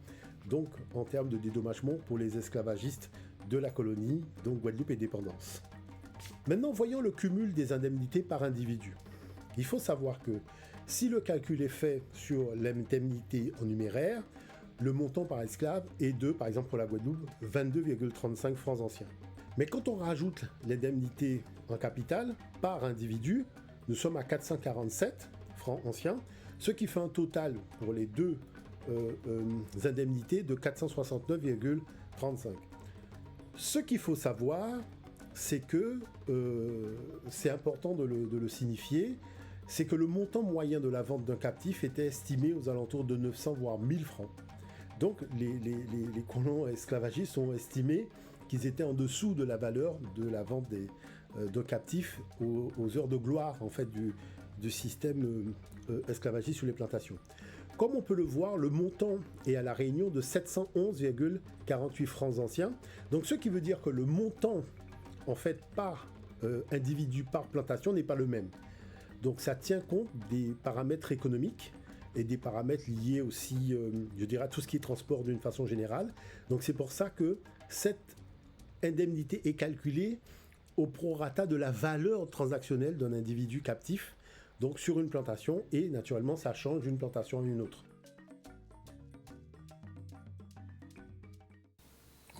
donc en termes de dédommagement pour les esclavagistes de la colonie, donc Guadeloupe et dépendance. Maintenant, voyons le cumul des indemnités par individu. Il faut savoir que si le calcul est fait sur l'indemnité en numéraire, le montant par esclave est de, par exemple pour la Guadeloupe, 22,35 francs anciens. Mais quand on rajoute l'indemnité en capital par individu, nous sommes à 447 francs anciens, ce qui fait un total pour les deux indemnités de 469,35. Ce qu'il faut savoir, c'est que, c'est important de le signifier, c'est que le montant moyen de la vente d'un captif était estimé aux alentours de 900 voire 1000 francs. Donc les colons esclavagistes ont estimé qu'ils étaient en dessous de la valeur de la vente de captifs aux heures de gloire en fait du système esclavagiste sur les plantations. Comme on peut le voir, le montant est à La Réunion de 711,48 francs anciens. Donc ce qui veut dire que le montant en fait par individu par plantation n'est pas le même. Donc ça tient compte des paramètres économiques et des paramètres liés aussi, je dirais, à tout ce qui est transport d'une façon générale. Donc c'est pour ça que cette indemnité est calculée au prorata de la valeur transactionnelle d'un individu captif, donc sur une plantation, et naturellement ça change d'une plantation à une autre.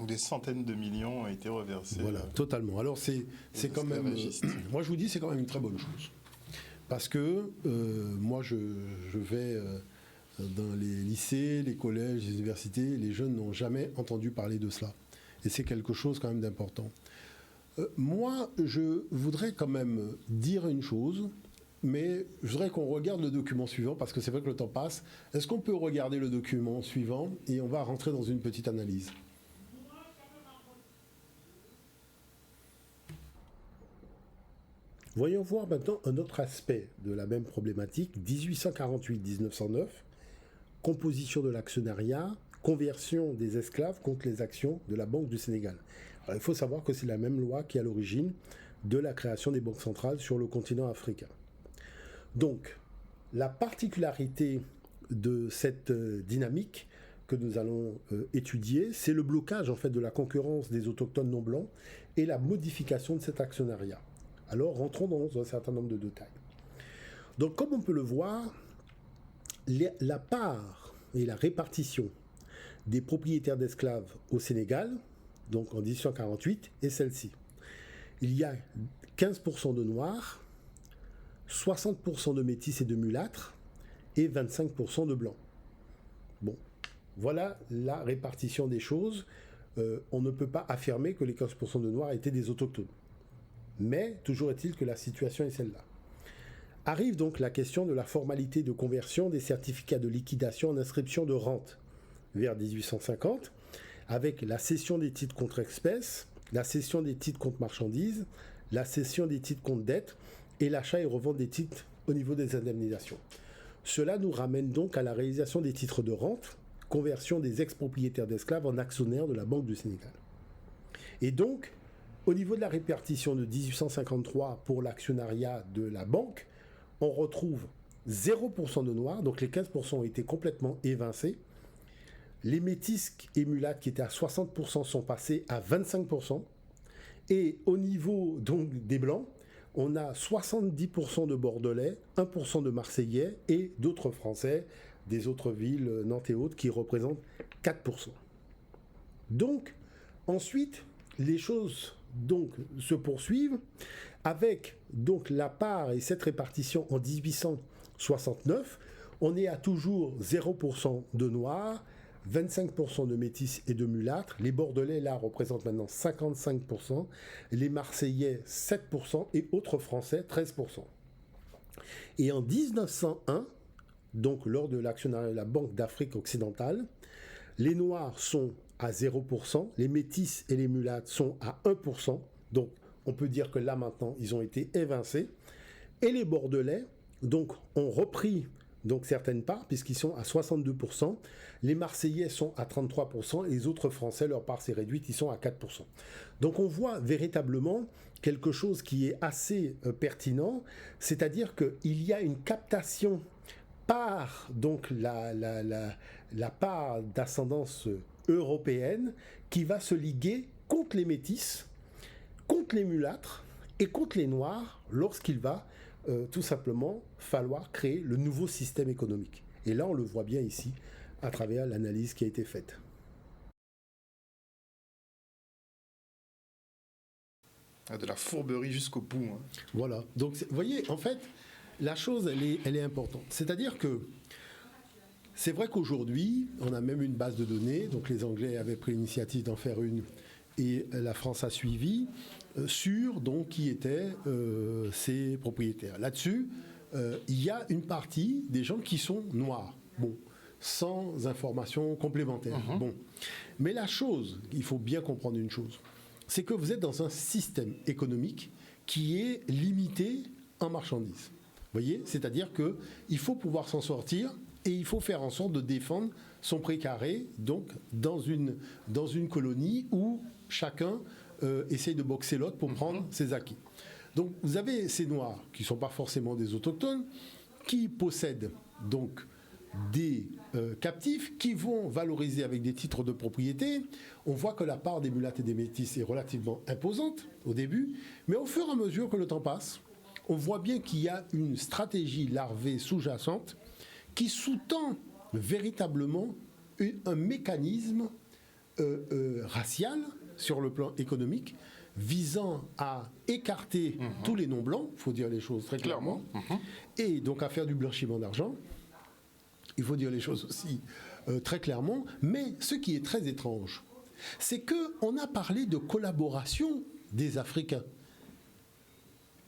Où des centaines de millions ont été reversés. Voilà, totalement. Alors c'est quand même, moi je vous dis, c'est quand même une très bonne chose. Parce que moi je vais dans les lycées, les collèges, les universités, les jeunes n'ont jamais entendu parler de cela. Et c'est quelque chose quand même d'important. Moi, je voudrais quand même dire une chose, mais je voudrais qu'on regarde le document suivant, parce que c'est vrai que le temps passe. Est-ce qu'on peut regarder le document suivant et on va rentrer dans une petite analyse. Voyons voir maintenant un autre aspect de la même problématique, 1848-1909, composition de l'actionnariat, conversion des esclaves contre les actions de la Banque du Sénégal. Alors, il faut savoir que c'est la même loi qui est à l'origine de la création des banques centrales sur le continent africain. Donc, la particularité de cette dynamique que nous allons étudier, c'est le blocage en fait de la concurrence des autochtones non blancs et la modification de cet actionnariat. Alors, rentrons dans un certain nombre de détails. Donc, comme on peut le voir, la part et la répartition des propriétaires d'esclaves au Sénégal, donc en 1848, est celle-ci. Il y a 15% de noirs, 60% de métis et de mulâtres, et 25% de blancs. Bon, voilà la répartition des choses. On ne peut pas affirmer que les 15% de noirs étaient des autochtones. Mais toujours est-il que la situation est celle-là. Arrive donc la question de la formalité de conversion des certificats de liquidation en inscription de rente vers 1850, avec la cession des titres contre espèces, la cession des titres contre marchandises, la cession des titres contre dette et l'achat et revente des titres au niveau des indemnisations. Cela nous ramène donc à la réalisation des titres de rente, conversion des ex-propriétaires d'esclaves en actionnaires de la Banque du Sénégal. Et donc, au niveau de la répartition de 1853 pour l'actionnariat de la banque, on retrouve 0% de noirs, donc les 15% ont été complètement évincés. Les métis et mulâtres qui étaient à 60% sont passés à 25%. Et au niveau donc des blancs, on a 70% de Bordelais, 1% de Marseillais et d'autres Français, des autres villes, Nantes et autres, qui représentent 4%. Donc, ensuite, les choses donc, se poursuivent avec donc, la part et cette répartition en 1869. On est à toujours 0% de Noirs, 25% de Métis et de Mulâtres. Les Bordelais, là, représentent maintenant 55%. Les Marseillais, 7%. Et autres Français, 13%. Et en 1901, donc lors de l'actionnariat de la Banque d'Afrique occidentale, les Noirs sont à 0%, les Métis et les Mulâtres sont à 1%. Donc, on peut dire que là, maintenant, ils ont été évincés. Et les Bordelais, donc, ont repris donc certaines parts, puisqu'ils sont à 62%. Les Marseillais sont à 33%, et les autres Français, leur part s'est réduite, ils sont à 4%. Donc on voit véritablement quelque chose qui est assez pertinent, c'est-à-dire qu'il y a une captation par donc la part d'ascendance européenne qui va se liguer contre les Métis, contre les Mulâtres et contre les Noirs lorsqu'il va tout simplement falloir créer le nouveau système économique. Et là, on le voit bien ici, à travers l'analyse qui a été faite. De la fourberie jusqu'au bout. Hein. Voilà. Donc, vous voyez, en fait, la chose, elle est importante. C'est-à-dire que c'est vrai qu'aujourd'hui, on a même une base de données, donc les Anglais avaient pris l'initiative d'en faire une, et la France a suivi, sur donc, qui étaient ces propriétaires. Là-dessus, il y a une partie des gens qui sont noirs, bon, sans information complémentaire. Bon. Mais la chose, il faut bien comprendre une chose, c'est que vous êtes dans un système économique qui est limité en marchandises. Vous voyez ? C'est-à-dire qu'il faut pouvoir s'en sortir et il faut faire en sorte de défendre son précaré, donc dans une colonie où chacun essaye de boxer l'autre pour prendre ses acquis. Donc vous avez ces Noirs qui ne sont pas forcément des autochtones, qui possèdent donc des captifs qui vont valoriser avec des titres de propriété. On voit que la part des Mulâtres et des Métis est relativement imposante au début, mais au fur et à mesure que le temps passe, on voit bien qu'il y a une stratégie larvée sous-jacente qui sous-tend véritablement un mécanisme racial sur le plan économique visant à écarter tous les non-blancs, il faut dire les choses très clairement, et donc à faire du blanchiment d'argent. Il faut dire les choses aussi très clairement, mais ce qui est très étrange, c'est qu'on a parlé de collaboration des Africains.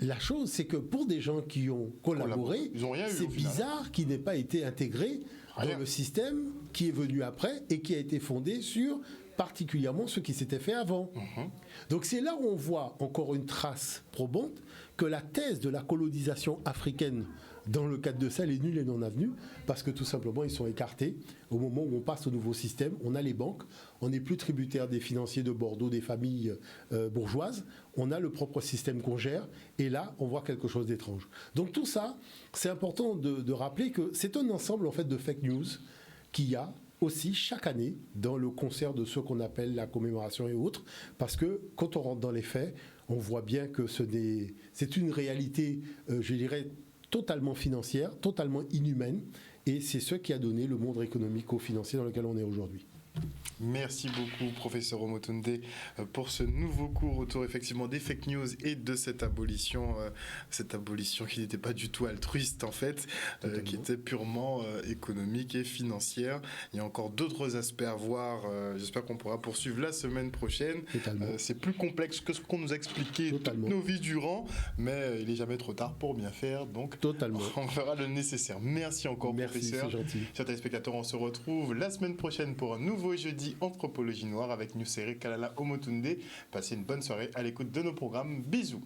La chose, c'est que pour des gens qui ont collaboré, c'est bizarre qu'ils n'aient pas été intégrés dans le système qui est venu après et qui a été fondé sur particulièrement ce qui s'était fait avant. Donc c'est là où on voit encore une trace probante que la thèse de la colonisation africaine dans le cadre de ça, elle est nulle et non avenue, parce que tout simplement, ils sont écartés. Au moment où on passe au nouveau système, on a les banques, on n'est plus tributaire des financiers de Bordeaux, des familles bourgeoises, on a le propre système qu'on gère, et là, on voit quelque chose d'étrange. Donc tout ça, c'est important de rappeler que c'est un ensemble en fait de fake news qu'il y a aussi chaque année dans le concert de ce qu'on appelle la commémoration et autres, parce que quand on rentre dans les faits, on voit bien que c'est une réalité, je dirais, totalement financière, totalement inhumaine, et c'est ce qui a donné le monde économico-financier dans lequel on est aujourd'hui. Merci beaucoup, professeur Omotunde, pour ce nouveau cours autour effectivement des fake news et de cette abolition qui n'était pas du tout altruiste en fait, qui était purement économique et financière. Il y a encore d'autres aspects à voir. J'espère qu'on pourra poursuivre la semaine prochaine. C'est plus complexe que ce qu'on nous a expliqué toutes nos vies durant, mais il n'est jamais trop tard pour bien faire. Donc, on fera le nécessaire. Merci encore, professeur. C'est gentil. Chers téléspectateurs, on se retrouve la semaine prochaine pour un nouveau jeudi Anthropologie Noire avec Nusere Kalala Omotunde. Passez une bonne soirée à l'écoute de nos programmes. Bisous.